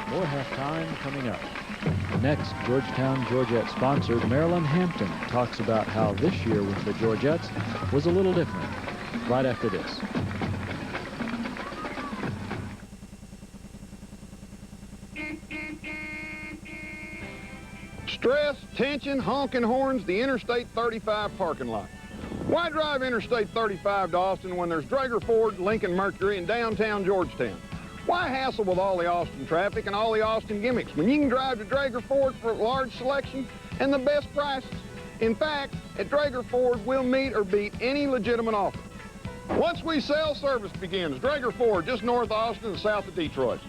More halftime coming up. Next, Georgetown Georgette sponsor Marilyn Hampton talks about how this year with the Georgettes was a little different. Right after this. Stress, tension, honking horns, the Interstate 35 parking lot. Why drive Interstate 35 to Austin when there's Draeger Ford, Lincoln Mercury, and downtown Georgetown? Why hassle with all the Austin traffic and all the Austin gimmicks when you can drive to Draeger Ford for a large selection and the best prices? In fact, at Draeger Ford, we'll meet or beat any legitimate offer. Once we sell, service begins. Draeger Ford, just north of Austin and south of Detroit.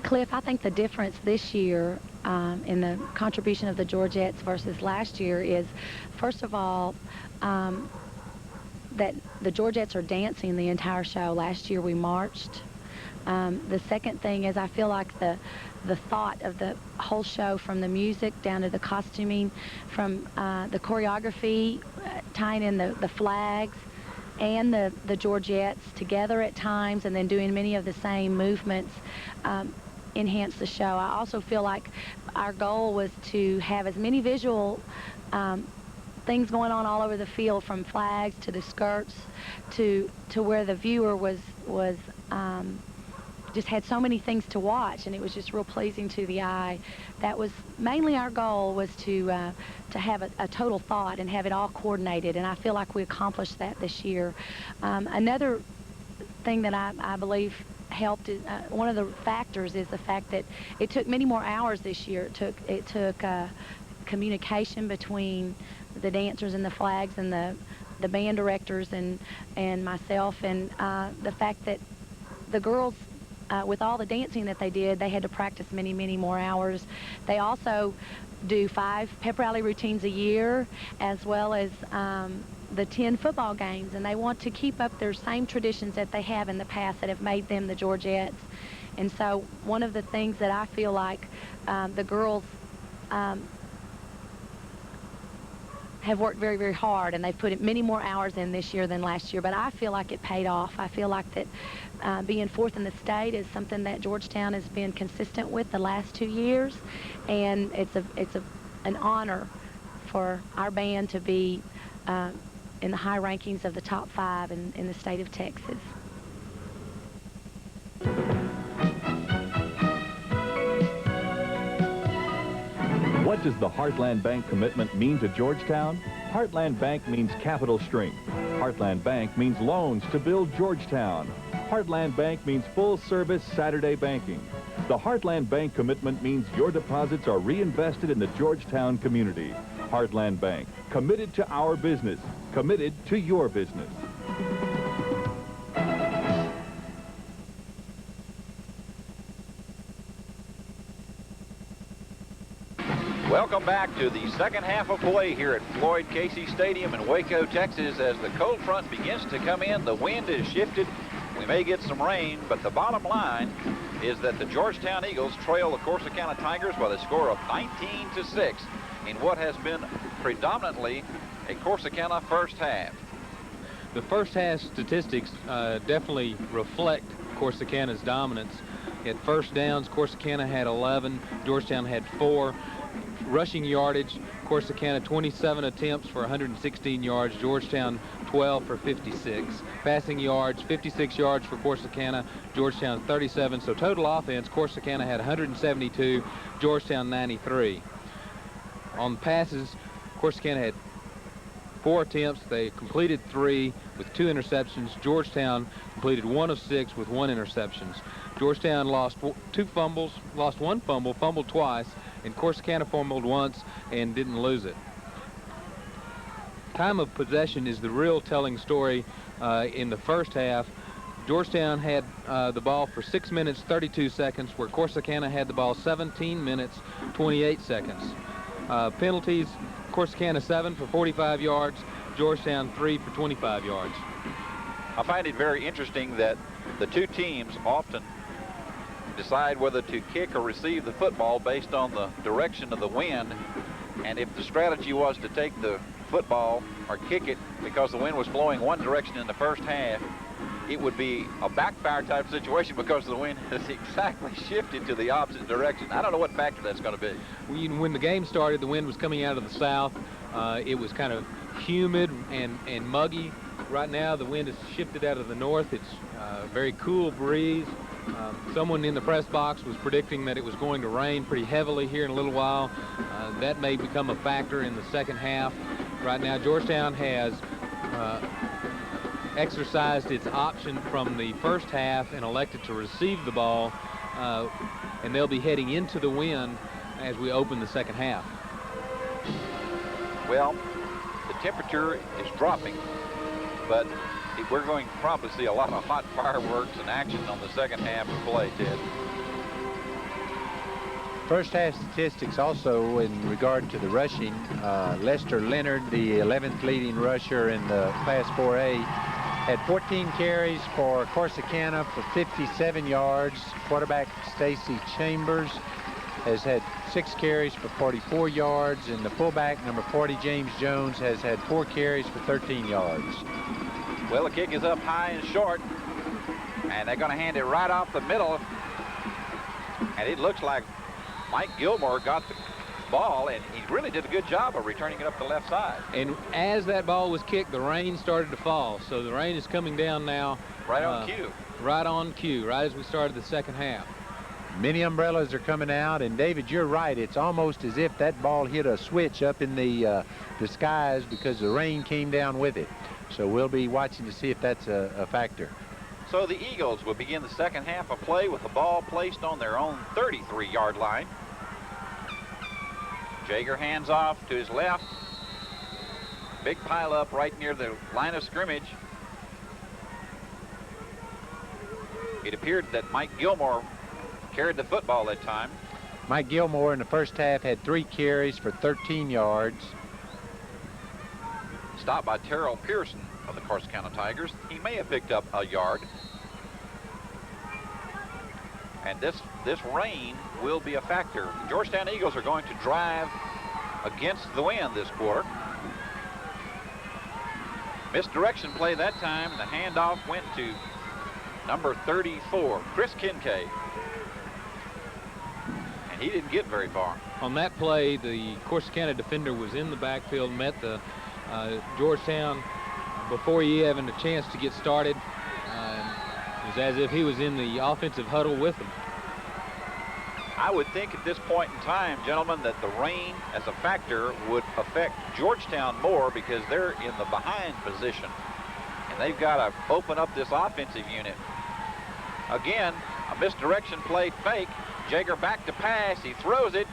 Cliff, I think the difference this year in the contribution of the Georgettes versus last year is, first of all, that the Georgettes are dancing the entire show. Last year we marched. The second thing is I feel like the thought of the whole show, from the music down to the costuming, from the choreography, tying in the flags and the Georgettes together at times and then doing many of the same movements, enhance the show. I also feel like our goal was to have as many visual things going on all over the field, from flags to the skirts to where the viewer was just had so many things to watch, and it was just real pleasing to the eye. That was mainly our goal, was to have a total thought and have it all coordinated, and I feel like we accomplished that this year. Another thing that I believe helped is, one of the factors is the fact that it took many more hours this year. It took communication between the dancers and the flags and the band directors and myself, and the fact that the girls, with all the dancing that they did, they had to practice many, many more hours. They also do 5 pep rally routines a year, as well as the 10 football games, and they want to keep up their same traditions that they have in the past that have made them the Georgettes. And so one of the things that I feel like the girls have worked very, very hard, and they've put many more hours in this year than last year, but I feel like it paid off. I feel like that being 4th in the state is something that Georgetown has been consistent with the last 2 years, and it's an honor for our band to be in the high rankings of the top 5 in the state of Texas. What does the Heartland Bank commitment mean to Georgetown? Heartland Bank means capital strength. Heartland Bank means loans to build Georgetown. Heartland Bank means full-service Saturday banking. The Heartland Bank commitment means your deposits are reinvested in the Georgetown community. Heartland Bank, committed to our business, committed to your business. Welcome back to the second half of play here at Floyd Casey Stadium in Waco, Texas. As the cold front begins to come in, the wind is shifted. We may get some rain, but the bottom line is that the Georgetown Eagles trail the Corsicana Tigers by the score of 19-6 in what has been predominantly a Corsicana first half. The first half statistics definitely reflect Corsicana's dominance. At first downs, Corsicana had 11, Georgetown had 4. Rushing yardage, Corsicana 27 attempts for 116 yards, Georgetown 12 for 56. Passing yards, 56 yards for Corsicana, Georgetown 37. So total offense, Corsicana had 172, Georgetown 93. On passes, Corsicana had 4 attempts. They completed 3 with 2 interceptions. Georgetown completed 1 of 6 with 1 interception. Georgetown lost 2 fumbles, lost 1 fumble, fumbled twice, and Corsicana fumbled once and didn't lose it. Time of possession is the real telling story in the first half. Georgetown had the ball for 6 minutes, 32 seconds, where Corsicana had the ball 17 minutes, 28 seconds. Penalties, Corsicana 7 for 45 yards, Georgetown 3 for 25 yards. I find it very interesting that the two teams often decide whether to kick or receive the football based on the direction of the wind. And if the strategy was to take the football or kick it because the wind was blowing one direction in the first half, it would be a backfire type situation because the wind has exactly shifted to the opposite direction. I don't know what factor that's going to be. When the game started, the wind was coming out of the south. It was kind of humid and muggy. Right now, the wind has shifted out of the north. It's a very cool breeze. Someone in the press box was predicting that it was going to rain pretty heavily here in a little while. That may become a factor in the second half. Right now, Georgetown has exercised its option from the first half and elected to receive the ball, and they'll be heading into the wind as we open the second half. Well, the temperature is dropping, but we're going to probably see a lot of hot fireworks and action on the second half of play, Ted. First half statistics also in regard to the rushing. Lester Leonard, the 11th leading rusher in the Class 4A, had 14 carries for Corsicana for 57 yards. Quarterback Stacy Chambers has had 6 carries for 44 yards, and the fullback, number 40, James Jones, has had 4 carries for 13 yards. Well, the kick is up high and short, and they're going to hand it right off the middle, and it looks like Mike Gilmore got the ball, and he really did a good job of returning it up the left side. And as that ball was kicked, the rain started to fall. So the rain is coming down now. Right on cue. Right on cue, right as we started the second half. Many umbrellas are coming out, and David, you're right. It's almost as if that ball hit a switch up in the skies because the rain came down with it. So we'll be watching to see if that's a factor. So the Eagles will begin the second half of play with the ball placed on their own 33-yard line. Jaeger hands off to his left. Big pile up right near the line of scrimmage. It appeared that Mike Gilmore carried the football that time. Mike Gilmore in the first half had 3 carries for 13 yards. Stopped by Terrell Pearson of the Corsicana Tigers. He may have picked up a yard. And this rain will be a factor. The Georgetown Eagles are going to drive against the wind this quarter. Misdirection play that time, and the handoff went to number 34, Chris Kincaid. And he didn't get very far. On that play, the Corsicana defender was in the backfield, met the Georgetown before he having a chance to get started. It was as if he was in the offensive huddle with them. I would think at this point in time, gentlemen, that the rain as a factor would affect Georgetown more because they're in the behind position. And they've got to open up this offensive unit. Again, a misdirection play fake. Jaeger back to pass. He throws it.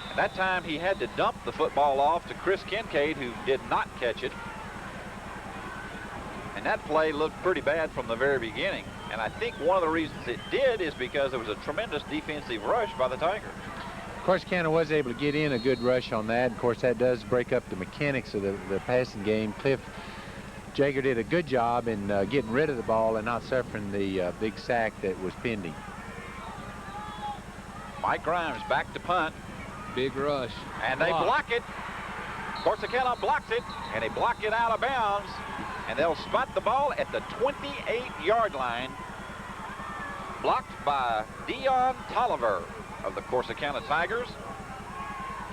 And that time he had to dump the football off to Chris Kincaid, who did not catch it. And that play looked pretty bad from the very beginning. And I think one of the reasons it did is because there was a tremendous defensive rush by the Tigers. Corsicana was able to get in a good rush on that. Of course, that does break up the mechanics of the passing game. Cliff Jaeger did a good job in getting rid of the ball and not suffering the big sack that was pending. Mike Grimes back to punt. Big rush. And they block it. Corsicana blocks it, and they block it out of bounds. And they'll spot the ball at the 28-yard line. Blocked by Dion Tolliver of the Corsicana Tigers.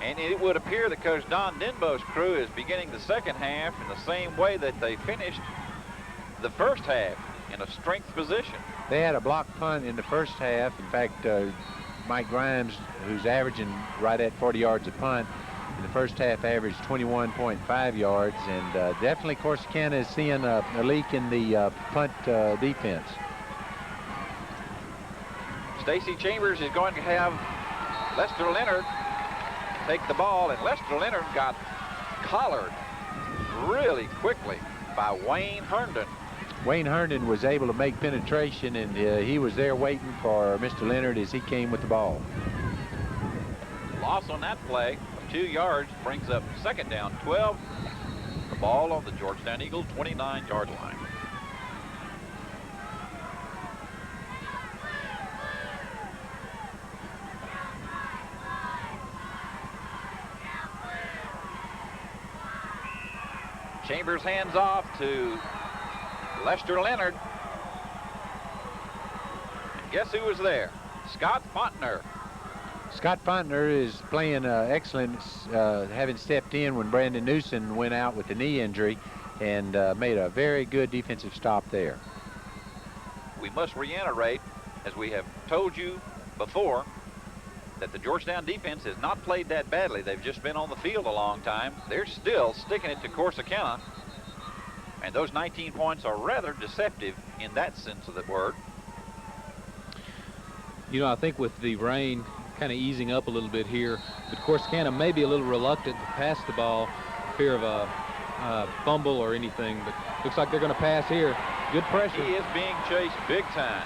And it would appear that Coach Don Denbo's crew is beginning the second half in the same way that they finished the first half, in a strength position. They had a block punt in the first half. In fact, Mike Grimes, who's averaging right at 40 yards a punt, in the first half averaged 21.5 yards, and definitely Corsicana is seeing a leak in the punt defense. Stacy Chambers is going to have Lester Leonard take the ball, and Lester Leonard got collared really quickly by Wayne Herndon. Wayne Herndon was able to make penetration, and he was there waiting for Mr. Leonard as he came with the ball. Loss on that play of 2 yards brings up second down 12. The ball on the Georgetown Eagle 29-yard line. Chambers hands off to Lester Leonard. And guess who was there? Scott Fontner. Scott Fontner is playing excellent, having stepped in when Brandon Newsom went out with the knee injury, and made a very good defensive stop there. We must reiterate, as we have told you before, that the Georgetown defense has not played that badly. They've just been on the field a long time. They're still sticking it to Corsicana, and those 19 points are rather deceptive in that sense of the word. You know, I think with the rain kind of easing up a little bit here, but Corsicana may be a little reluctant to pass the ball for fear of a fumble or anything, but looks like they're going to pass here. Good pressure. He is being chased big time.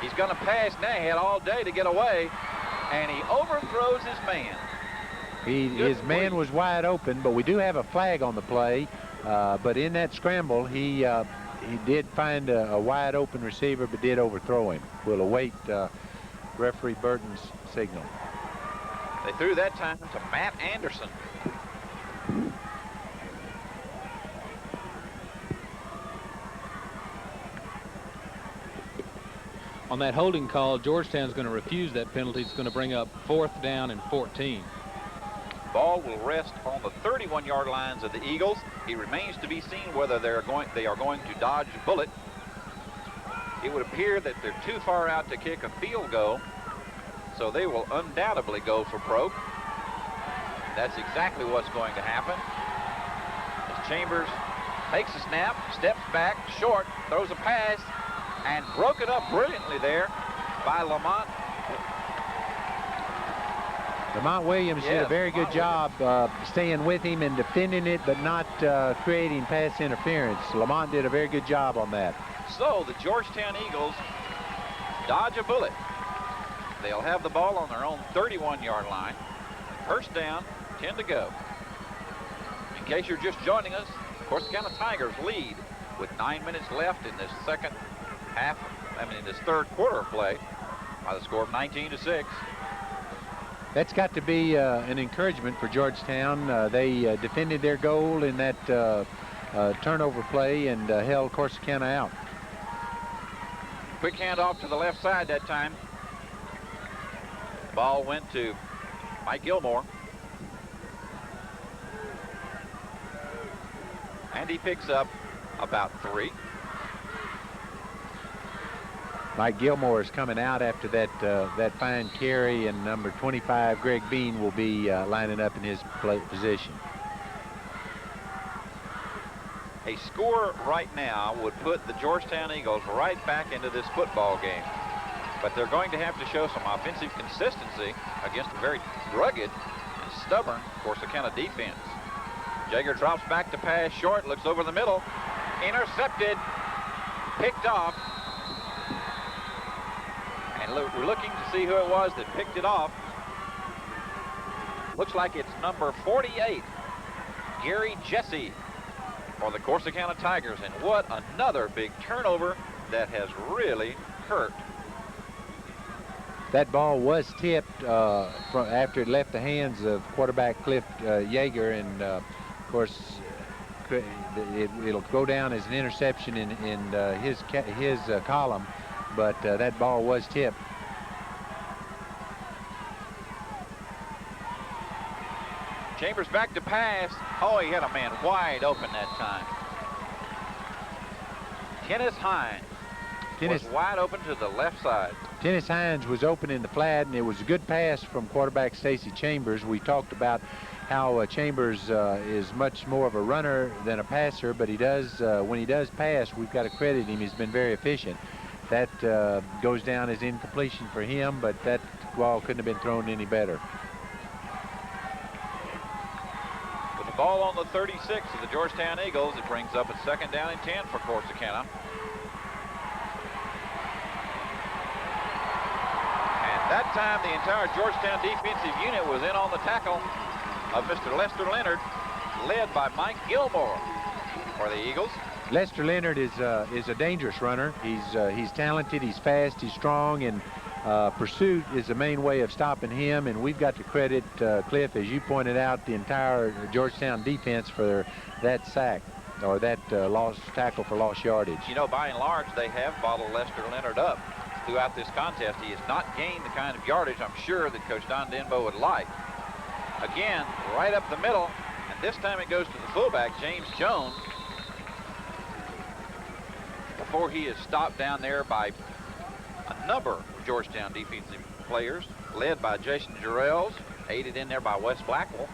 He's going to pass now. He had all day to get away, and he overthrows his man. His man was wide open, but we do have a flag on the play. But in that scramble, he did find a wide open receiver, but did overthrow him. We'll await referee Burton's signal. They threw that time to Matt Anderson. On that holding call, Georgetown's going to refuse that penalty. It's going to bring up 4th down and 14. Ball will rest on the 31-yard lines of the Eagles. It remains to be seen whether they are going to dodge a bullet. It would appear that they're too far out to kick a field goal, so they will undoubtedly go for Proke. That's exactly what's going to happen. As Chambers takes a snap, steps back, short, throws a pass, and broke it up brilliantly there by Lamont. Lamont Williams did a very good job staying with him and defending it, but not creating pass interference. Lamont did a very good job on that. So the Georgetown Eagles dodge a bullet. They'll have the ball on their own 31-yard line. First down, 10 to go. In case you're just joining us, Corsicana Tigers lead with 9 minutes left in this in this third quarter of play by the score of 19-6. That's got to be an encouragement for Georgetown. They defended their goal in that turnover play and held Corsicana out. Quick handoff to the left side that time. Ball went to Mike Gilmore. And he picks up about 3. Mike Gilmore is coming out after that fine carry, and number 25, Greg Bean, will be lining up in his position. A score right now would put the Georgetown Eagles right back into this football game. But they're going to have to show some offensive consistency against a very rugged and stubborn Corsicana defense. Jaeger drops back to pass short, looks over the middle, intercepted, picked off. And we're looking to see who it was that picked it off. Looks like it's number 48, Gary Jesse, for the Corsicana Tigers. And what another big turnover that has really hurt. That ball was tipped after it left the hands of quarterback Cliff Jaeger, and of course it'll go down as an interception in his column. But that ball was tipped. Chambers back to pass. Oh, he had a man wide open that time. Kenneth Hines was wide open to the left side. Dennis Hines was open in the flat, and it was a good pass from quarterback Stacy Chambers. We talked about how Chambers is much more of a runner than a passer, but he does when he does pass, we've got to credit him. He's been very efficient. That goes down as incompletion for him, but that ball couldn't have been thrown any better. With the ball on the 36 of the Georgetown Eagles, it brings up a 2nd down and 10 for Corsicana. And that time, the entire Georgetown defensive unit was in on the tackle of Mr. Lester Leonard, led by Mike Gilmore for the Eagles. Lester Leonard is a dangerous runner. He's talented, he's fast, he's strong, and pursuit is the main way of stopping him. And we've got to credit Cliff, as you pointed out, the entire Georgetown defense for that sack. or that lost tackle for lost yardage. You know, by and large, they have bottled Lester Leonard up throughout this contest. He has not gained the kind of yardage I'm sure that Coach Don Denbo would like. Again, right up the middle, and this time it goes to the fullback, James Jones, before he is stopped down there by a number of Georgetown defensive players, led by Jason Jarrells, aided in there by Wes Blackwell.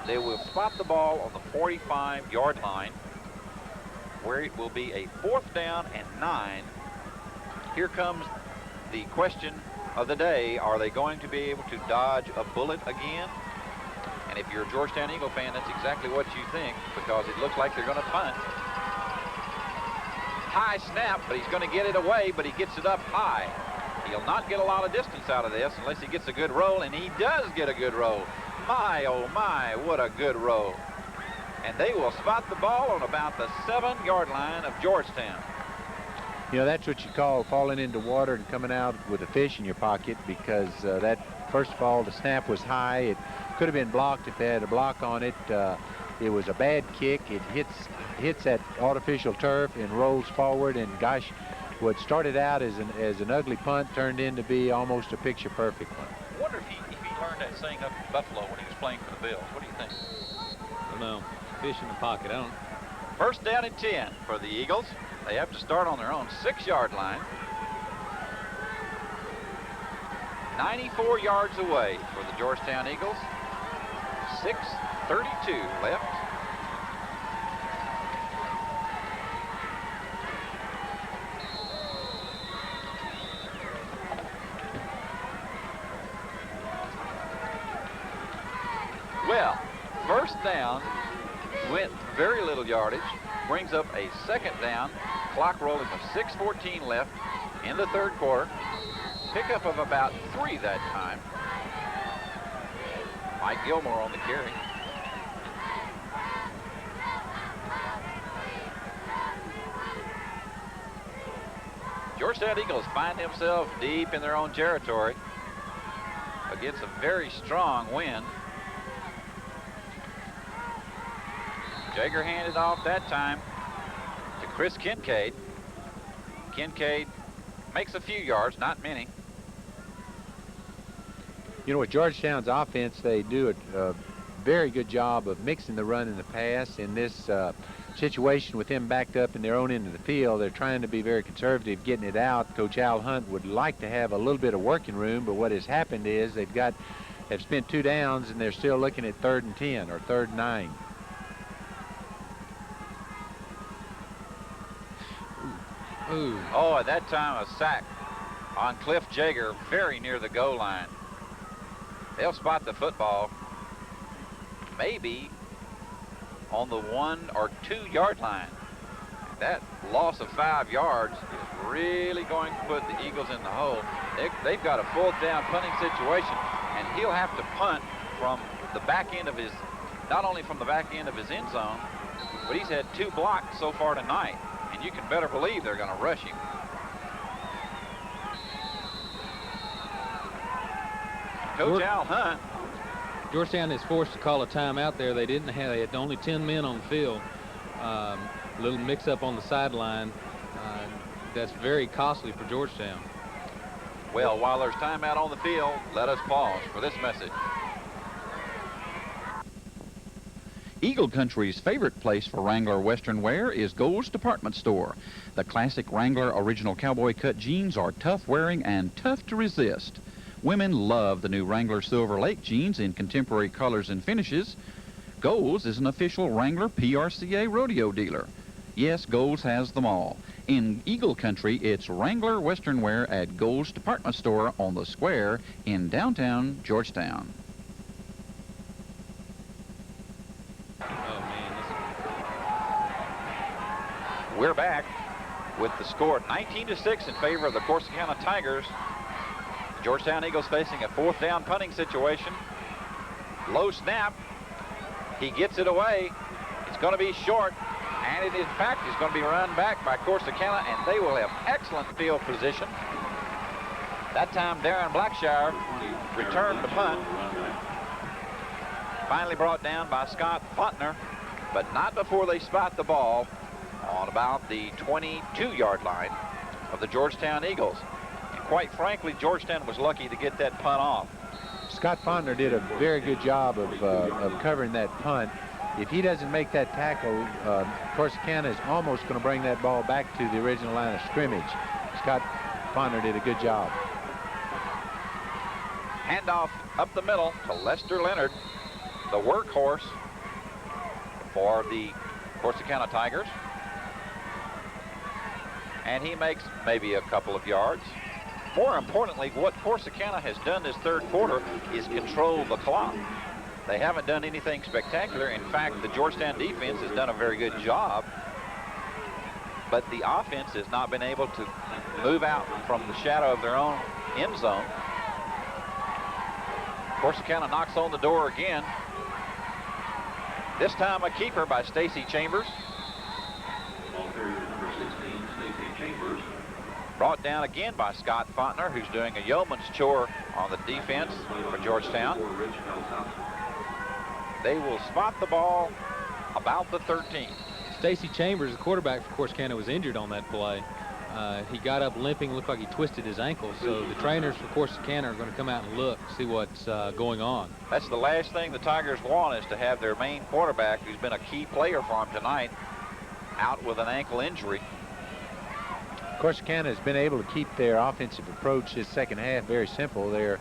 They will spot the ball on the 45-yard line, where it will be a 4th down and 9. Here comes the question of the day. Are they going to be able to dodge a bullet again? And if you're a Georgetown Eagle fan, that's exactly what you think, because it looks like they're going to punt. High snap, but he's going to get it away, but he gets it up high. He'll not get a lot of distance out of this unless he gets a good roll, and he does get a good roll. My, oh my, what a good roll. And they will spot the ball on about the 7-yard line of Georgetown. You know, that's what you call falling into water and coming out with a fish in your pocket, because that, first of all, the snap was high. It could have been blocked if they had a block on it. It was a bad kick. It hits that artificial turf and rolls forward, and gosh, what started out as an ugly punt turned into be almost a picture-perfect one. I wonder if he learned that saying up in Buffalo when he was playing for the Bills. What do you think? I don't know. Fish in the pocket. I don't. 1st down and 10 for the Eagles. They have to start on their own 6-yard line. 94 yards away for the Georgetown Eagles. 6:32 left. Well, 1st down went very little yardage, brings up a 2nd down, clock rolling with 6:14 left in the 3rd quarter. Pickup of about 3 that time. Mike Gilmore on the carry. Georgetown Eagles find themselves deep in their own territory against a very strong wind. Jager handed off that time to Chris Kincaid. Kincaid makes a few yards, not many. You know, with Georgetown's offense, they do a very good job of mixing the run and the pass. In this situation with them backed up in their own end of the field, they're trying to be very conservative getting it out. Coach Al Hunt would like to have a little bit of working room, but what has happened is they've spent 2 downs and they're still looking at 3rd and 10 or 3rd and 9. Ooh. Oh, at that time, a sack on Cliff Jager, very near the goal line. They'll spot the football maybe on the 1 or 2 yard line. That loss of 5 yards is really going to put the Eagles in the hole. They've got a 4th down punting situation, and he'll have to punt from the back end of his, not only from the back end of his end zone, but he's had 2 blocks so far tonight. And you can better believe they're going to rush him. Coach Al Hunt. Georgetown is forced to call a timeout there. They had only 10 men on the field. A little mix-up on the sideline. That's very costly for Georgetown. Well, while there's timeout on the field, let us pause for this message. Eagle Country's favorite place for Wrangler Western wear is Gold's Department Store. The classic Wrangler original cowboy cut jeans are tough wearing and tough to resist. Women love the new Wrangler Silver Lake jeans in contemporary colors and finishes. Gold's is an official Wrangler PRCA rodeo dealer. Yes, Gold's has them all. In Eagle Country, it's Wrangler Western wear at Gold's Department Store on the Square in downtown Georgetown. We're back with the score 19-6 in favor of the Corsicana Tigers. The Georgetown Eagles facing a 4th down punting situation. Low snap. He gets it away. It's going to be short, and it in fact is going to be run back by Corsicana, and they will have excellent field position. That time Darren Blackshire returned the punt. Finally brought down by Scott Fontner. but not before they spot the ball on about the 22-yard line of the Georgetown Eagles. And quite frankly, Georgetown was lucky to get that punt off. Scott Fonner did a very good job of covering that punt. If he doesn't make that tackle, Corsicana is almost going to bring that ball back to the original line of scrimmage. Scott Fonner did a good job. Handoff up the middle to Lester Leonard, the workhorse for the Corsicana Tigers. And he makes maybe a couple of yards. More importantly, what Corsicana has done this third quarter is control the clock. They haven't done anything spectacular. In fact, the Georgetown defense has done a very good job, but the offense has not been able to move out from the shadow of their own end zone. Corsicana knocks on the door again. This time a keeper by Stacy Chambers. Brought down again by Scott Fonner, who's doing a yeoman's chore on the defense for Georgetown. They will spot the ball about the 13. Stacy Chambers, the quarterback for Corsicana, was injured on that play. He got up limping, looked like he twisted his ankle. So the trainers for Corsicana are going to come out and look, see what's going on. That's the last thing the Tigers want, is to have their main quarterback, who's been a key player for them tonight, out with an ankle injury. Corsicana has been able to keep their offensive approach this second half very simple. They're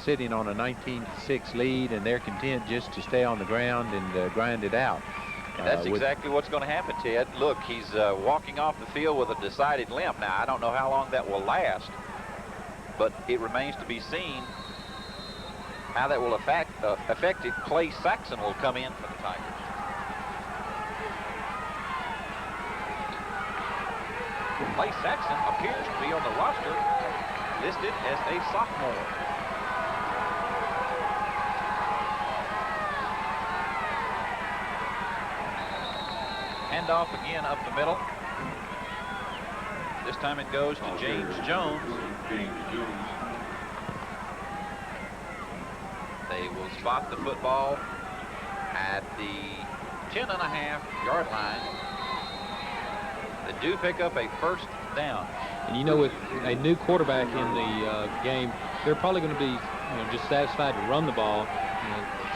sitting on a 19-6 lead, and they're content just to stay on the ground and grind it out. And that's exactly what's going to happen, Ted. Look, he's walking off the field with a decided limp. Now, I don't know how long that will last, but it remains to be seen how that will affect it. Clay Saxon will come in for the Tigers. Clay Saxon appears to be on the roster listed as a sophomore. Handoff again up the middle. This time it goes to James Jones. They will spot the football at the 10.5-yard line. They do pick up a first down. And you know, with a new quarterback in the game, they're probably going to be, just satisfied to run the ball.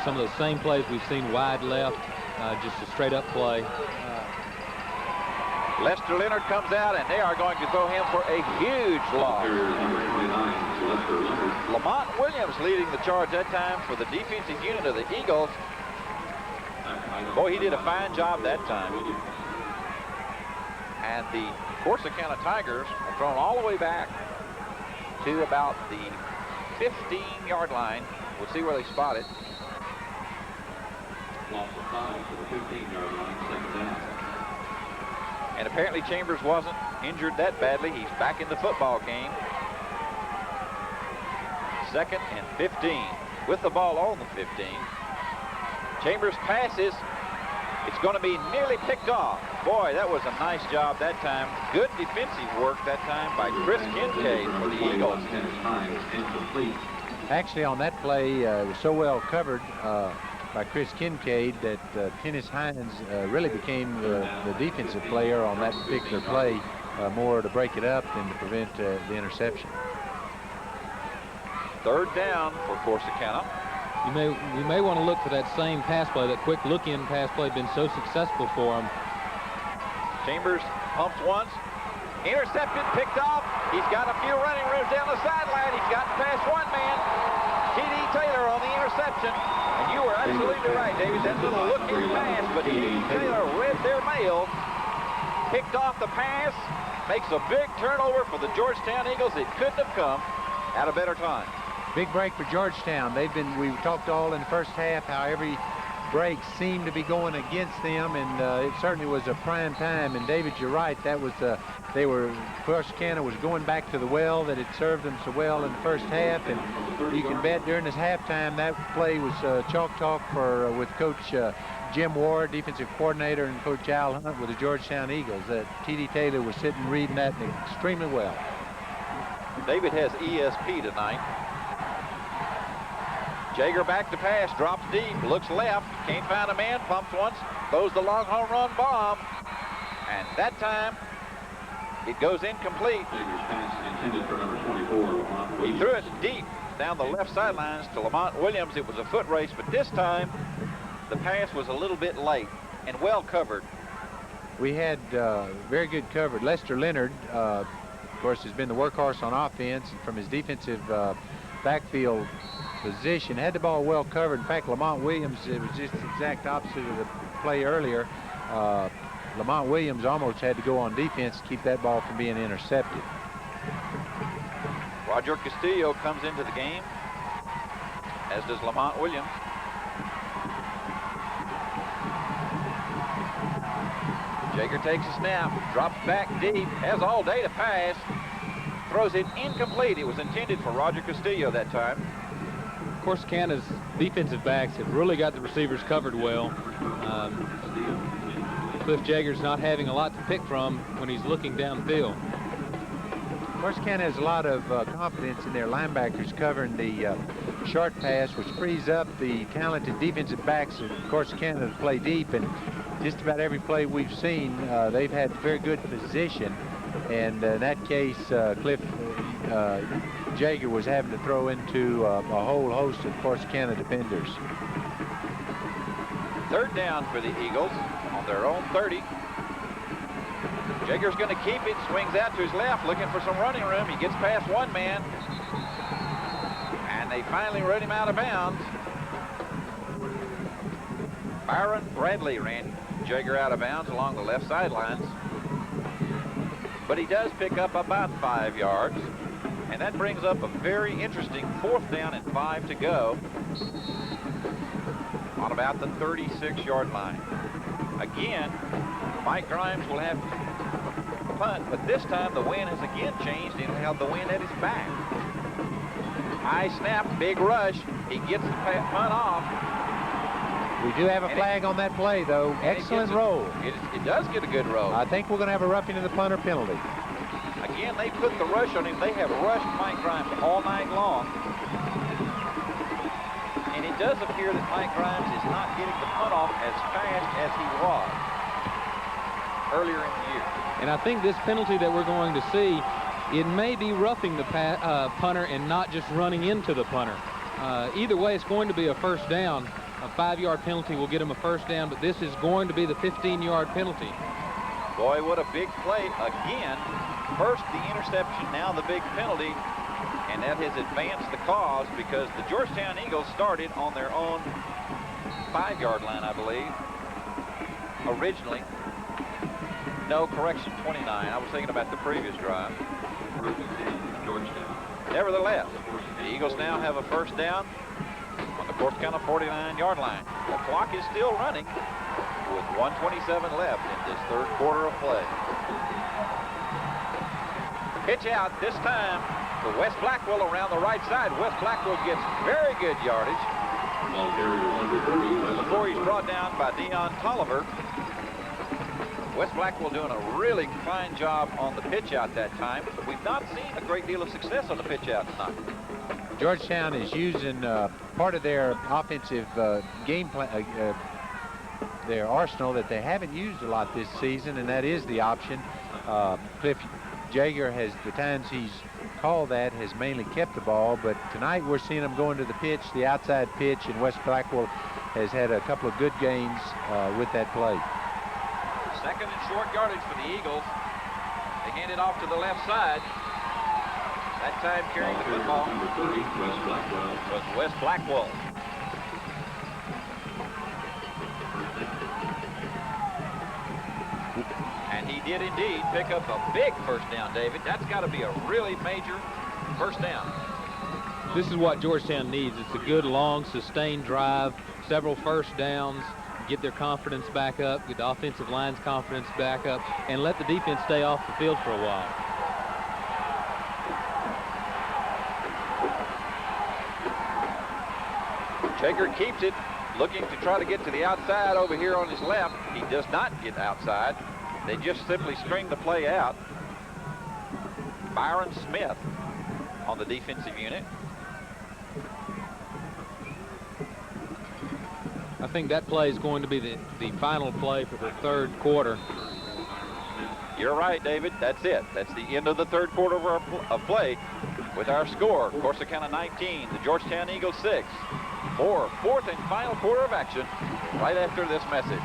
Some of those same plays we've seen wide left, just a straight up play. Lester Leonard comes out, and they are going to throw him for a huge loss. Lamont Williams leading the charge that time for the defensive unit of the Eagles. Boy, he did a fine job that time. And the Corsicana Tigers are thrown all the way back to about the 15-yard line. We'll see where they spot it. Loss of 5 to the 15-yard line, second down. And apparently Chambers wasn't injured that badly. He's back in the football game. 2nd and 15 with the ball on the 15. Chambers passes. It's going to be nearly picked off. Boy, that was a nice job that time. Good defensive work that time by Chris Kincaid for the Eagles. Actually, on that play, it was so well covered by Chris Kincaid that Tennis Hines really became the defensive player on that particular play, more to break it up than to prevent the interception. 3rd down for Corsicana. We may want to look for that same pass play, that quick look-in pass play, been so successful for him. Chambers pumps once, intercepted, picked off. He's got a few running room down the sideline. He's gotten past one man. T.D. Taylor on the interception. And you were absolutely right, David. That little look-in pass, but T.D. Taylor read their mail, picked off the pass, makes a big turnover for the Georgetown Eagles. It couldn't have come at a better time. Big break for Georgetown. We talked all in the first half how every break seemed to be going against them, and it certainly was a prime time. And David, you're right. That was Corsicana was going back to the well that had served them so well in the first half, and you can bet during this halftime that play was chalk talk for with Coach Jim Ward, defensive coordinator, and Coach Al Hunt with the Georgetown Eagles. T.D. Taylor was sitting reading that extremely well. David has ESP tonight. Jaeger back to pass, drops deep, looks left, can't find a man, pumps once, throws the long home run bomb, and that time it goes incomplete. He threw it deep down the left sidelines to Lamont Williams. It was a foot race, but this time the pass was a little bit late and well covered. We had very good coverage. Lester Leonard, of course, has been the workhorse on offense, and from his defensive backfield position, had the ball well covered. In fact, Lamont Williams, it was just the exact opposite of the play earlier. Lamont Williams almost had to go on defense to keep that ball from being intercepted. Roger Castillo comes into the game, as does Lamont Williams. Jaeger takes a snap, drops back deep, has all day to pass, throws it incomplete. It was intended for Roger Castillo that time. Corsicana's defensive backs have really got the receivers covered well. Cliff Jaeger's not having a lot to pick from when he's looking downfield. Corsicana has a lot of confidence in their linebackers covering the short pass, which frees up the talented defensive backs of Corsicana to play deep. And just about every play we've seen, they've had very good position. And in that case, Cliff Jaeger was having to throw into a whole host of Corsicana defenders. Third down for the Eagles on their own 30. Jaeger's going to keep it, swings out to his left, looking for some running room. He gets past one man, and they finally run him out of bounds. Byron Bradley ran Jaeger out of bounds along the left sidelines, but he does pick up about 5 yards, and that brings up a very interesting 4th down and 5 to go on about the 36-yard line. Again, Mike Grimes will have to punt, but this time the wind has again changed and he'll have the wind at his back. High snap, big rush. He gets the punt off. We do have a flag on that play, though. Excellent roll. It does get a good roll. I think we're going to have a roughing of the punter penalty. Again, they put the rush on him. They have rushed Mike Grimes all night long. And it does appear that Mike Grimes is not getting the punt off as fast as he was earlier in the year. And I think this penalty that we're going to see, it may be roughing the punter and not just running into the punter. Either way, it's going to be a first down. A 5-yard penalty will get him a first down, but this is going to be the 15-yard penalty. Boy, what a big play again. First the interception, now the big penalty, and that has advanced the cause because the Georgetown Eagles started on their own 5-yard line, I believe, originally. No, correction, 29. I was thinking about the previous drive. Nevertheless, the Eagles now have a first down on the Corsicana 49-yard line. The clock is still running with 1:27 left in this 3rd quarter of play. Pitch out this time to Wes Blackwell around the right side. Wes Blackwell gets very good yardage before he's brought down by Dion Tolliver. Wes Blackwell doing a really fine job on the pitch out that time, but we've not seen a great deal of success on the pitch out tonight. Georgetown is using part of their offensive game plan, their arsenal that they haven't used a lot this season, and that is the option. Cliff Jaeger has, the times he's called that, has mainly kept the ball, but tonight we're seeing him going to the pitch, the outside pitch, and Wes Blackwell has had a couple of good games with that play. Second and short yardage for the Eagles. They hand it off to the left side. That time carrying the football was Wes Blackwell. And he did indeed pick up a big first down, David. That's got to be a really major first down. This is what Georgetown needs. It's a good, long, sustained drive, several first downs, get their confidence back up, get the offensive line's confidence back up, and let the defense stay off the field for a while. Jaeger keeps it, looking to try to get to the outside over here on his left. He does not get outside. They just simply string the play out. Byron Smith on the defensive unit. I think that play is going to be the final play for the third quarter. You're right, David. That's it. That's the end of the third quarter of play with our score. Corsicana 19, the Georgetown Eagles 6. For fourth and final quarter of action right after this message.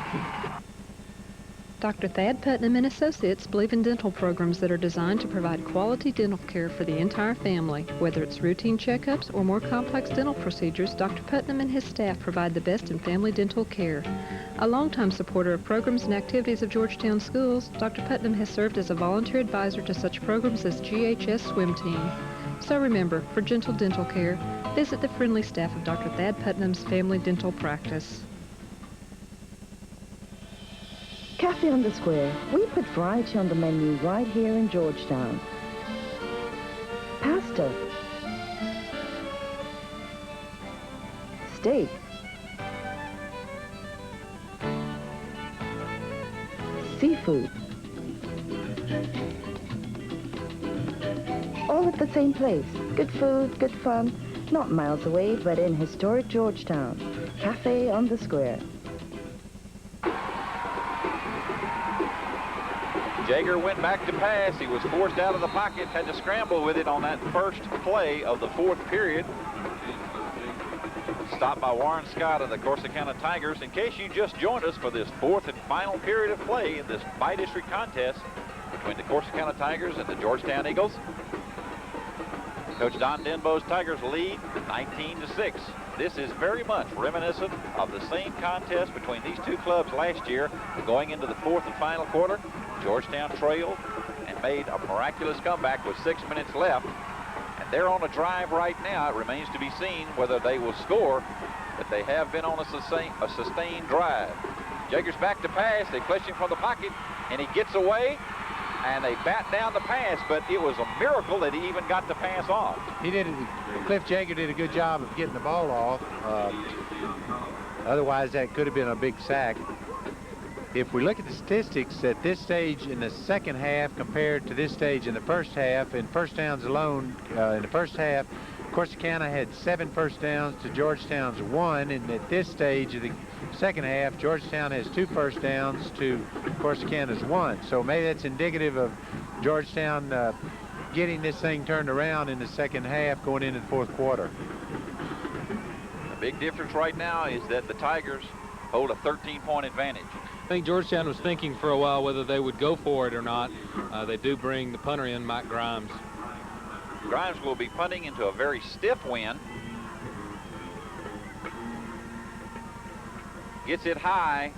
Dr. Thad Putnam and Associates believe in dental programs that are designed to provide quality dental care for the entire family. Whether it's routine checkups or more complex dental procedures, Dr. Putnam and his staff provide the best in family dental care. A longtime supporter of programs and activities of Georgetown schools, Dr. Putnam has served as a volunteer advisor to such programs as GHS Swim Team. So remember, for gentle dental care, visit the friendly staff of Dr. Thad Putnam's Family Dental Practice. Cafe on the Square. We put variety on the menu right here in Georgetown. Pasta. Steak. Seafood. All at the same place. Good food, good fun. Not miles away, but in historic Georgetown. Cafe on the Square. Jaeger went back to pass. He was forced out of the pocket, had to scramble with it on that first play of the fourth period. Stopped by Warren Scott of the Corsicana Tigers. In case you just joined us for this fourth and final period of play in this bi-district contest between the Corsicana Tigers and the Georgetown Eagles. Coach Don Denbo's Tigers lead 19-6. This is very much reminiscent of the same contest between these two clubs last year. Going into the fourth and final quarter, Georgetown trailed and made a miraculous comeback with 6 minutes left. And they're on a drive right now. It remains to be seen whether they will score, but they have been on a sustained drive. Jaeger's back to pass. They flush him from the pocket, and he gets away, and they bat down the pass, but it was a miracle that he even got the pass off. Cliff Jaeger did a good job of getting the ball off. Otherwise, that could have been a big sack. If we look at the statistics at this stage in the second half compared to this stage in the first half, in first downs alone, in the first half, Corsicana had 7 first downs to Georgetown's 1, and at this stage of the second half, Georgetown has 2 first downs to Corsicana's 1. So maybe that's indicative of Georgetown getting this thing turned around in the second half going into the fourth quarter. The big difference right now is that the Tigers hold a 13-point advantage. I think Georgetown was thinking for a while whether they would go for it or not. They do bring the punter in, Mike Grimes. Grimes will be punting into a very stiff wind. Gets it high.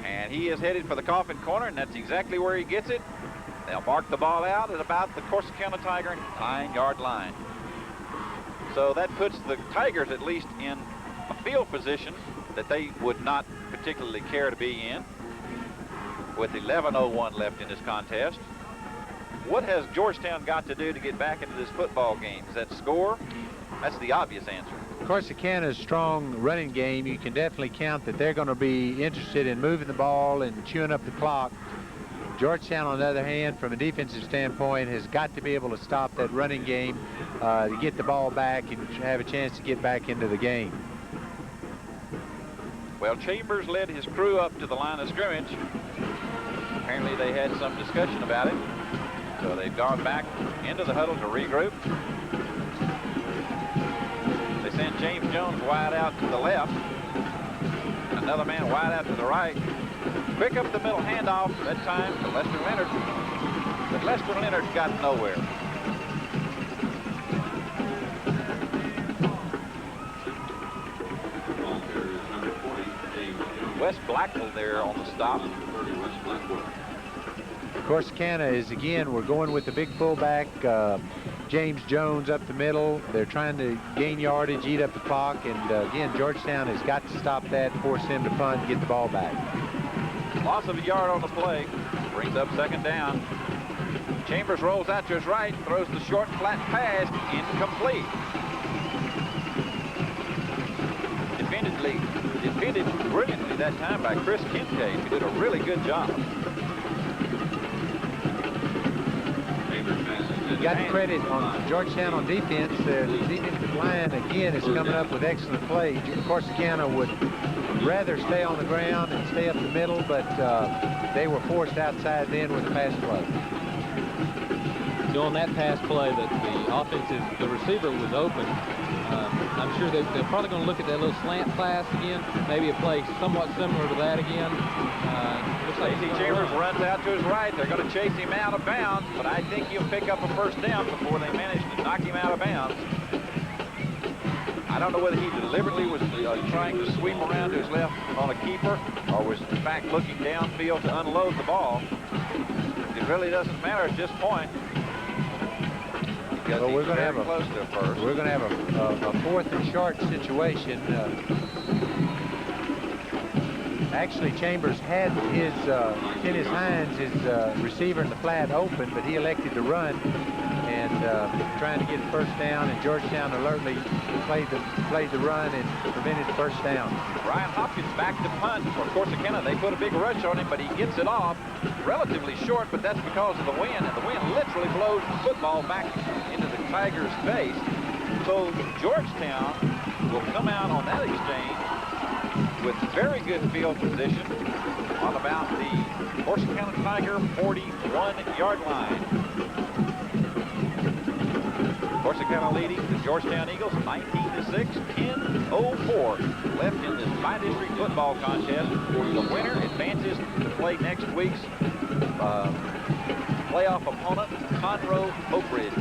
And he is headed for the coffin corner, and that's exactly where he gets it. They'll mark the ball out at about the Corsicana Tiger 9-yard line. So that puts the Tigers at least in a field position that they would not particularly care to be in, with 11:01 left in this contest. What has Georgetown got to do to get back into this football game? Is that score? That's the obvious answer. Corsicana's strong running game, you can definitely count that they're going to be interested in moving the ball and chewing up the clock. Georgetown, on the other hand, from a defensive standpoint, has got to be able to stop that running game to get the ball back and have a chance to get back into the game. Well, Chambers led his crew up to the line of scrimmage. Apparently they had some discussion about it. So they've gone back into the huddle to regroup. They send James Jones wide out to the left. Another man wide out to the right. Quick up the middle handoff, that time to Lester Leonard. But Lester Leonard got nowhere. Wes Blackwell there on the stop. Corsicana is, again, we're going with the big fullback, James Jones up the middle. They're trying to gain yardage, eat up the clock, and again, Georgetown has got to stop that, force them to punt, and get the ball back. Loss of a yard on the play, brings up second down. Chambers rolls out to his right, throws the short flat pass, incomplete. Defended brilliantly that time by Chris Kincaid, who did a really good job. got the credit on Georgetown on defense. The defensive line, again, is coming up with excellent play. Corsicana would rather stay on the ground and stay up the middle, but they were forced outside then with a pass play. On that pass play, the receiver was open. I'm sure they're probably going to look at that little slant pass again, maybe a play somewhat similar to that again. Looks like Casey Chambers runs out to his right. They're going to chase him out of bounds, but I think he'll pick up a first down before they manage to knock him out of bounds. I don't know whether he deliberately was trying to sweep around to his left on a keeper or was in fact looking downfield to unload the ball. It really doesn't matter at this point. Well, we're going to have close to first. We're going to have a 4th and short situation. Actually, Chambers had his Dennis Hines, his receiver in the flat, open, but he elected to run and trying to get a first down. And Georgetown alertly played the run and prevented the first down. Brian Hopkins back to punt for Corsicana. They put a big rush on him, but he gets it off relatively short, but that's because of the wind, and the wind literally blows the football back into the Tigers' face. So Georgetown will come out on that exchange with very good field position on about the Corsicana Tiger 41-yard line. Corsicana leading the Georgetown Eagles 19-6, 10:04 left in this bi-district football contest. The winner advances to play next week's playoff opponent, Conroe Oak Ridge.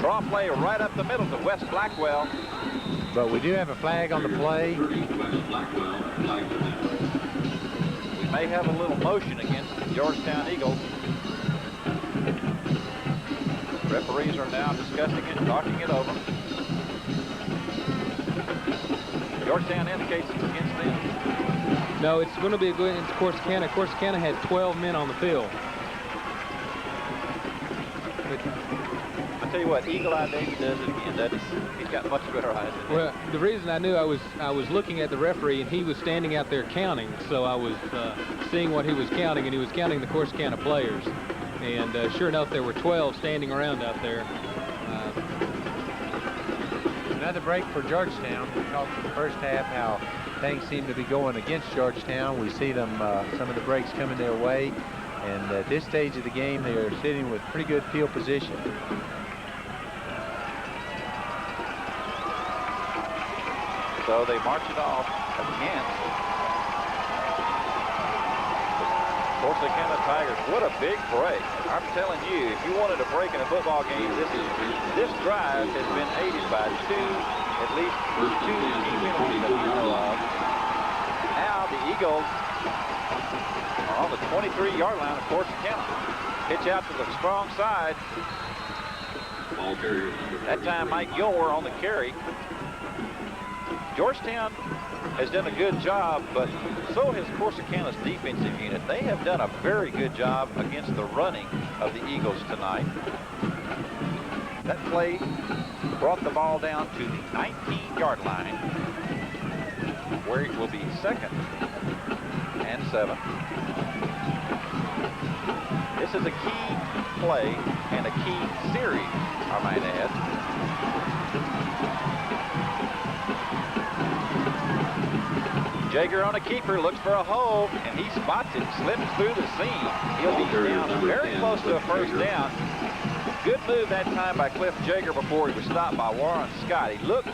Draw play right up the middle to Wes Blackwell. But we do have a flag on the play. We may have a little motion against the Georgetown Eagles. Referees are now discussing it, talking it over. Georgetown indicates it's against them. No, it's going to be against Corsicana. Corsicana had 12 men on the field. I'll tell you what, Eagle Eye Davey does it again. He's got much better eyes than Well, the reason I knew I was looking at the referee, and he was standing out there counting, so I was seeing what he was counting, and he was counting the Corsicana players. And sure enough, there were 12 standing around out there. Another break for Georgetown. We talked in the first half how things seem to be going against Georgetown. We see them, some of the breaks coming their way. And at this stage of the game, they are sitting with pretty good field position. So they march it off against Corsicana Tigers. What a big break. I'm telling you, if you wanted a break in a football game, this drive has been aided by at least two key penalties that we know of. Now the Eagles are on the 23-yard line of Corsicana. Pitch out to the strong side. That time Mike Gilmore on the carry. Georgetown has done a good job, but so has Corsicana's defensive unit. They have done a very good job against the running of the Eagles tonight. That play brought the ball down to the 19-yard line, where it will be 2nd and 7. This is a key play and a key series, I might add. Jager on a keeper, looks for a hole, and he spots it, slips through the seam. He'll be down very close to a first down. Good move that time by Cliff Jager before he was stopped by Warren Scott. He looked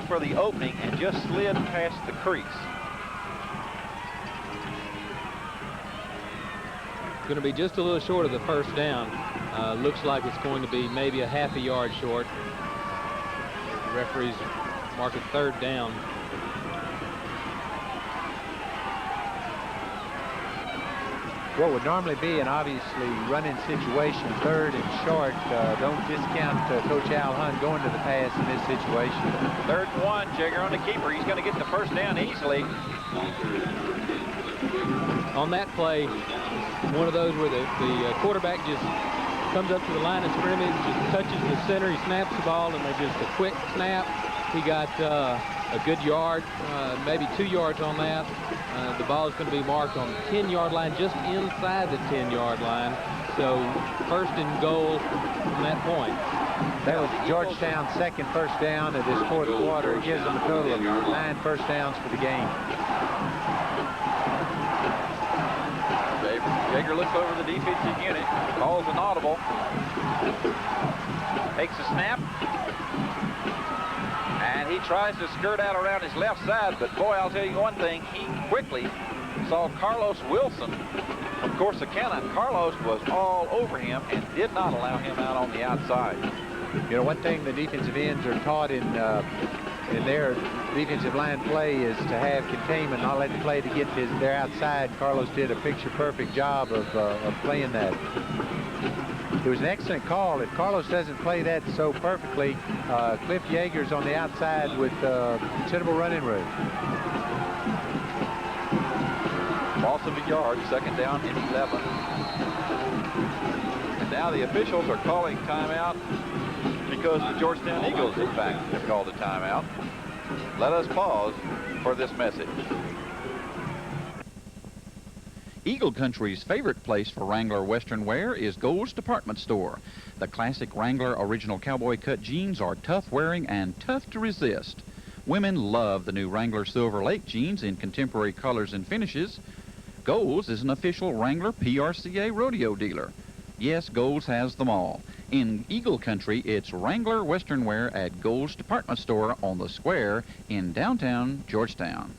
for the opening and just slid past the crease. Going to be just a little short of the first down. Looks like it's going to be maybe a half a yard short. The referees mark it 3rd down. What would normally be an obviously running situation, 3rd and short. Don't discount Coach Al Hunt going to the pass in this situation. 3rd and 1, Jager on the keeper. He's going to get the first down easily. On that play, one of those where the quarterback just comes up to the line of scrimmage, just touches the center, he snaps the ball, and they just a quick snap. He got a good yard, maybe 2 yards on that. The ball is going to be marked on the 10-yard line, just inside the 10-yard line. So first and goal from that point. That was Georgetown's second first down of this fourth quarter. It gives them a total of 9 first downs for the game. Jaeger looks over the defensive unit, calls an audible, takes a snap, and he tries to skirt out around his left side, but boy, I'll tell you one thing, he quickly saw Carlos Wilson from Corsicana. Carlos was all over him and did not allow him out on the outside. You know, one thing the defensive ends are taught in their defensive line play is to have containment, not let the play to get to their outside. Carlos did a picture-perfect job of playing that. It was an excellent call. If Carlos doesn't play that so perfectly, Cliff Jaeger's on the outside with considerable running room. Loss of a yard, second down and 11. And now the officials are calling timeout because the Georgetown Eagles, in fact, have called a timeout. Let us pause for this message. Eagle Country's favorite place for Wrangler Western wear is Gold's Department Store. The classic Wrangler original cowboy cut jeans are tough wearing and tough to resist. Women love the new Wrangler Silver Lake jeans in contemporary colors and finishes. Gold's is an official Wrangler PRCA rodeo dealer. Yes, Gold's has them all. In Eagle Country, it's Wrangler Western wear at Gold's Department Store on the Square in downtown Georgetown.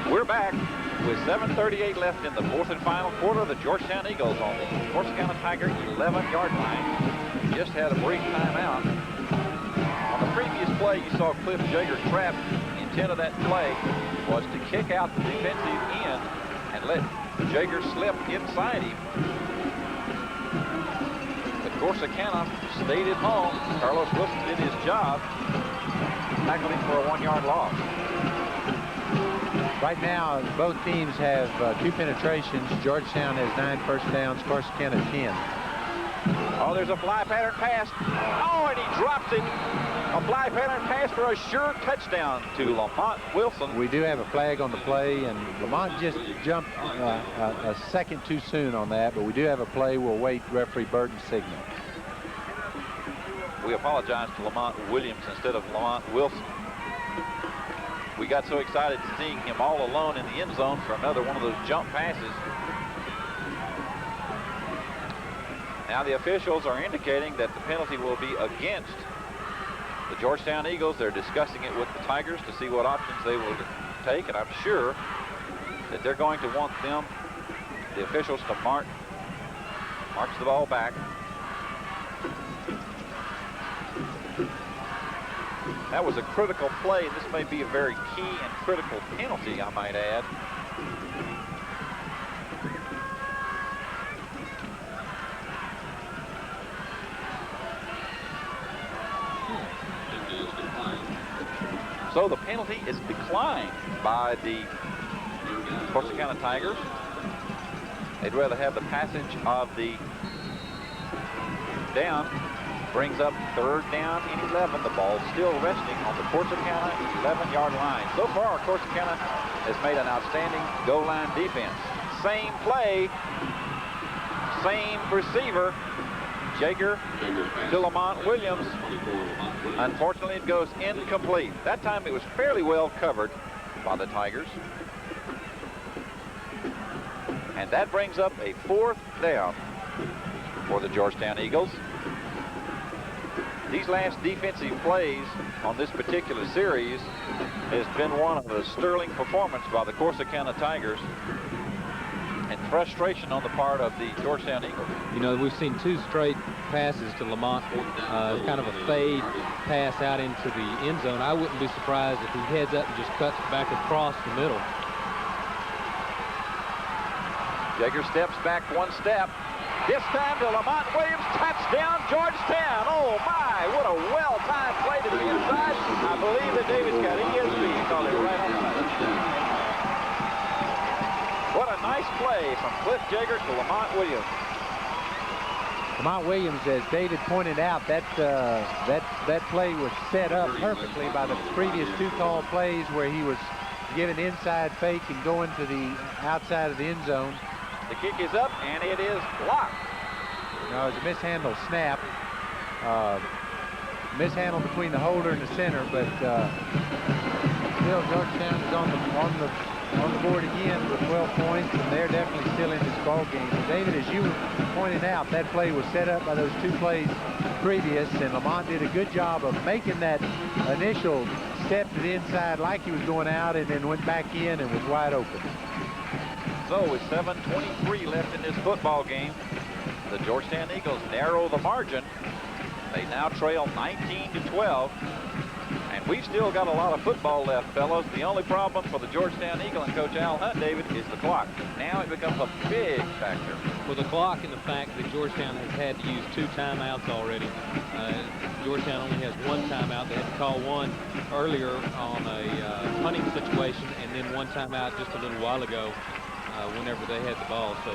We're back with 7:38 left in the fourth and final quarter. The Georgetown Eagles on the Corsicana Tiger 11-yard line. Just had a brief timeout. On the previous play, you saw Cliff Jaeger trap. The intent of that play was to kick out the defensive end and let Jaeger slip inside him. But Corsicana stayed at home. Carlos Wilson did his job, tackled him for a 1-yard loss. Right now, both teams have 2 penetrations. Georgetown has 9 first downs, Corsicana 10. Oh, there's a fly pattern pass. Oh, and he drops it. A fly pattern pass for a sure touchdown to Lamont Wilson. We do have a flag on the play, and Lamont just jumped a second too soon on that, but we do have a play. We'll wait referee Burton's signal. We apologize to Lamont Williams instead of Lamont Wilson. We got so excited seeing him all alone in the end zone for another one of those jump passes. Now the officials are indicating that the penalty will be against the Georgetown Eagles. They're discussing it with the Tigers to see what options they will take, and I'm sure that they're going to want them, the officials, to march the ball back. That was a critical play, and this may be a very key and critical penalty, I might add. So the penalty is declined by the Corsicana Tigers. They'd rather have the passage of the down. Brings up third down and 11. The ball still resting on the Corsicana 11-yard line. So far, Corsicana has made an outstanding goal line defense. Same play, same receiver. Jaeger to Lamont Williams. Unfortunately, it goes incomplete. That time it was fairly well covered by the Tigers. And that brings up a fourth down for the Georgetown Eagles. These last defensive plays on this particular series has been one of a sterling performance by the Corsicana Tigers, and frustration on the part of the Georgetown Eagles. You know, we've seen 2 straight passes to Lamont, kind of a fade pass out into the end zone. I wouldn't be surprised if he heads up and just cuts back across the middle. Jaeger steps back 1 step. This time to Lamont Williams, touchdown Georgetown. Oh my, what a well-timed play to the inside. I believe that David got ESP, called it right on the nice play from Cliff Jaeger to Lamont Williams. Lamont Williams, as David pointed out, that play was set up perfectly by the previous 2 called plays where he was giving inside fake and going to the outside of the end zone. The kick is up, and it is blocked. No, it was a mishandled snap. Mishandled between the holder and the center, but still Georgetown is on the board again with 12 points, and they're definitely still in this ball game. But David, as you pointed out, that play was set up by those 2 plays previous, and Lamont did a good job of making that initial step to the inside like he was going out, and then went back in and was wide open. So with 7:23 left in this football game, the Georgetown Eagles narrow the margin. They now trail 19-12. And we've still got a lot of football left, fellows. The only problem for the Georgetown Eagle and Coach Al Hunt, David, is the clock. Now it becomes a big factor. Well, the clock and the fact that Georgetown has had to use 2 timeouts already. Georgetown only has 1 timeout. They had to call one earlier on a punting situation, and then 1 timeout just a little while ago whenever they had the ball. So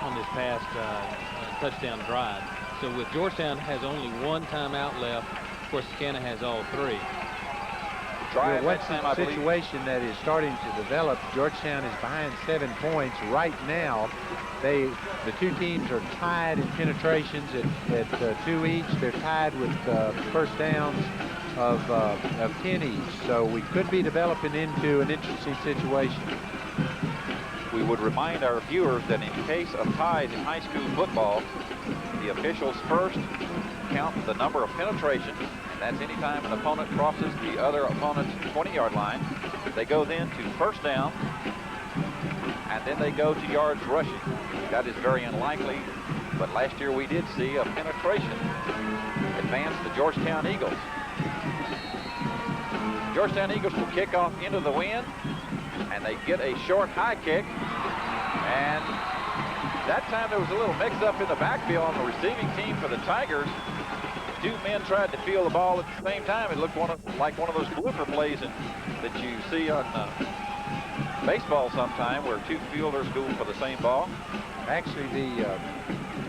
on this past touchdown drive. So with Georgetown has only 1 timeout left. Corsicana has all 3. What's the situation that is starting to develop? Georgetown is behind 7 points right now. The 2 teams are tied in penetrations at 2 each. They're tied with first downs of 10 each. So we could be developing into an interesting situation. We would remind our viewers that in case of ties in high school football, the officials first count the number of penetrations. That's anytime an opponent crosses the other opponent's 20-yard line. They go then to first down, and then they go to yards rushing. That is very unlikely, but last year we did see a penetration advance the Georgetown Eagles. Georgetown Eagles will kick off into the wind, and they get a short high kick, and that time there was a little mix-up in the backfield on the receiving team for the Tigers. 2 men tried to field the ball at the same time. It looked like one of those blooper plays that you see on baseball sometime, where 2 fielders go for the same ball. Actually, the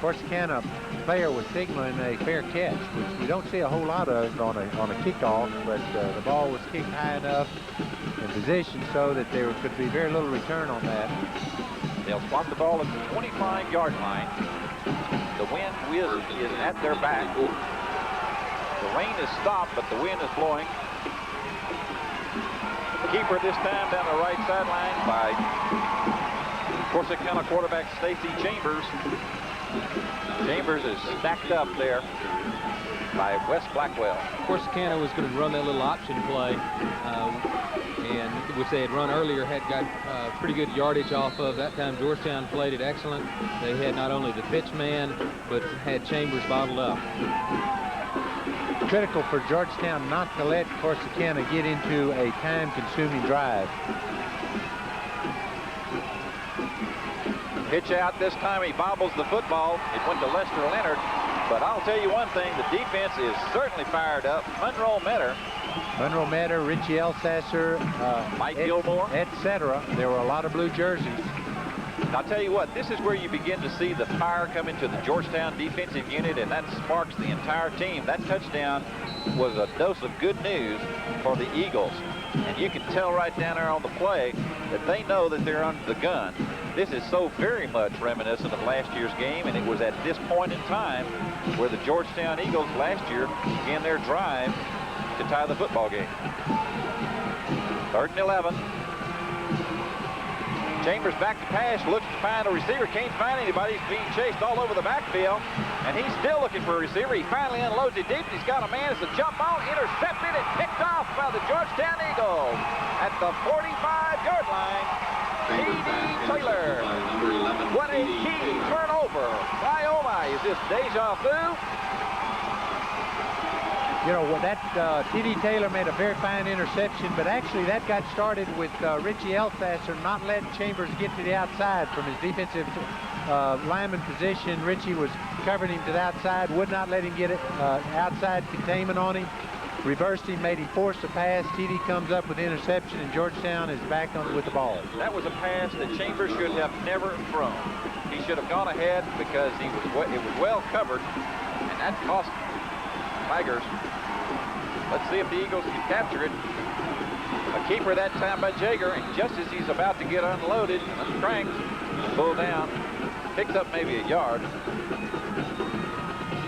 Corsicana player was signaling a fair catch, which we don't see a whole lot of on a kickoff, but the ball was kicked high enough in position so that there could be very little return on that. They'll spot the ball at the 25-yard line. The wind is at their back. The rain is stopped, but the wind is blowing. Keeper this time down the right sideline by Corsicana quarterback Stacy Chambers. Chambers is stacked up there by Wes Blackwell. Corsicana was going to run that little option play, and which they had run earlier, had got pretty good yardage off of. That time Georgetown played it excellent. They had not only the pitch man, but had Chambers bottled up. Critical for Georgetown not to let Corsicana get into a time-consuming drive. Pitch out this time, he bobbles the football. It went to Lester Leonard, but I'll tell you one thing, the defense is certainly fired up. Monroe Metter, Richie Elsasser, Mike Gilmore, etc. There were a lot of blue jerseys. And I'll tell you what, this is where you begin to see the fire come into the Georgetown defensive unit, and that sparks the entire team. That touchdown was a dose of good news for the Eagles. And you can tell right down there on the play that they know that they're under the gun. This is so very much reminiscent of last year's game, and it was at this point in time where the Georgetown Eagles last year began their drive to tie the football game. 3rd and 11. Chambers back to pass, looks to find a receiver, can't find anybody. He's being chased all over the backfield, and he's still looking for a receiver. He finally unloads it deep. He's got a man. It's a jump ball, intercepted and picked off by the Georgetown Eagles at the 45-yard line. T.D. Taylor. What a key turnover. My, oh my, is this deja vu? You know, that T.D. Taylor made a very fine interception, but actually that got started with Richie Elsasser not letting Chambers get to the outside from his defensive lineman position. Richie was covering him to the outside, would not let him get it outside containment on him. reversed him, made him force the pass. TD comes up with the interception, and Georgetown is back on with the ball. That was a pass that Chambers should have never thrown. He should have gone ahead because it was well covered, and that cost Tigers. Let's see if the Eagles can capture it. A keeper that time by Jaeger, and just as he's about to get unloaded, uncranked, pulled down, picks up maybe a yard.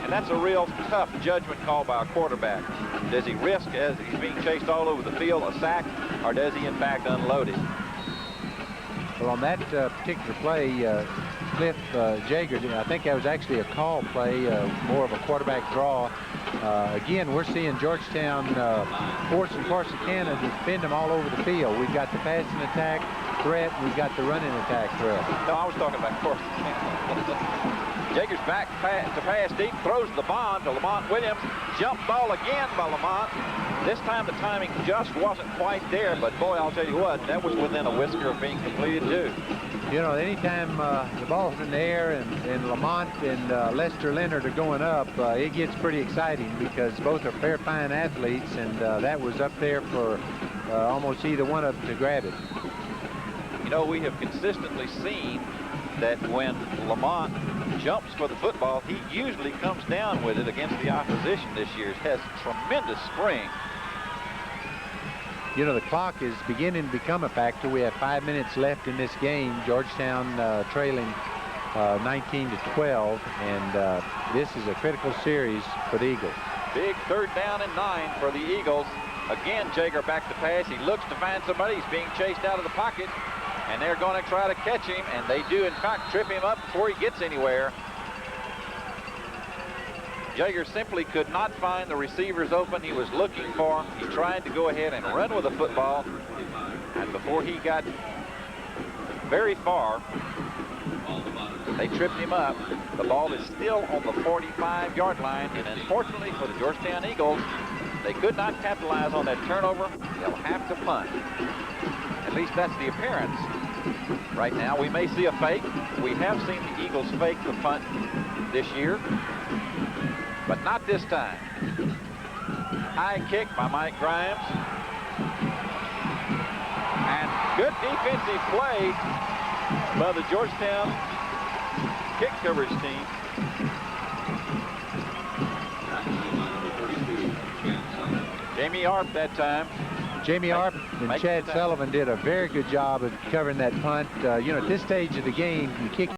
And that's a real tough judgment call by a quarterback. Does he risk, as he's being chased all over the field, a sack, or does he in fact unload it? Well, on that particular play, Cliff Jaeger, I think that was actually a call play, more of a quarterback draw. Again, we're seeing Georgetown forcing Corsicana to defend them all over the field. We've got the passing attack threat, we've got the running attack threat. No, I was talking about Corsicana. Jaeger's back to pass deep, throws the bond to Lamont Williams. Jump ball again by Lamont. This time the timing just wasn't quite there, but boy, I'll tell you what, that was within a whisker of being completed too. You know, anytime the ball's in the air and Lamont and Lester Leonard are going up, it gets pretty exciting because both are fair fine athletes, and that was up there for almost either one of them to grab it. You know, we have consistently seen that when Lamont jumps for the football, he usually comes down with it against the opposition this year. He has tremendous spring. You know, the clock is beginning to become a factor. We have 5 minutes left in this game. Georgetown trailing 19-12, and this is a critical series for the Eagles. Big 3rd down and 9 for the Eagles. Again, Jaeger back to pass. He looks to find somebody. He's being chased out of the pocket, and they're going to try to catch him, and they do, in fact, trip him up before he gets anywhere. Jaeger simply could not find the receivers open he was looking for. He tried to go ahead and run with the football, and before he got very far, they tripped him up. The ball is still on the 45-yard line, and unfortunately for the Georgetown Eagles, they could not capitalize on that turnover. They'll have to punt. At least that's the appearance right now. We may see a fake. We have seen the Eagles fake the punt this year, but not this time. High kick by Mike Grimes. And good defensive play by the Georgetown kick coverage team. Jamie Arp that time. Jamie Arp and Chad Sullivan did a very good job of covering that punt. You know, at this stage of the game, you kick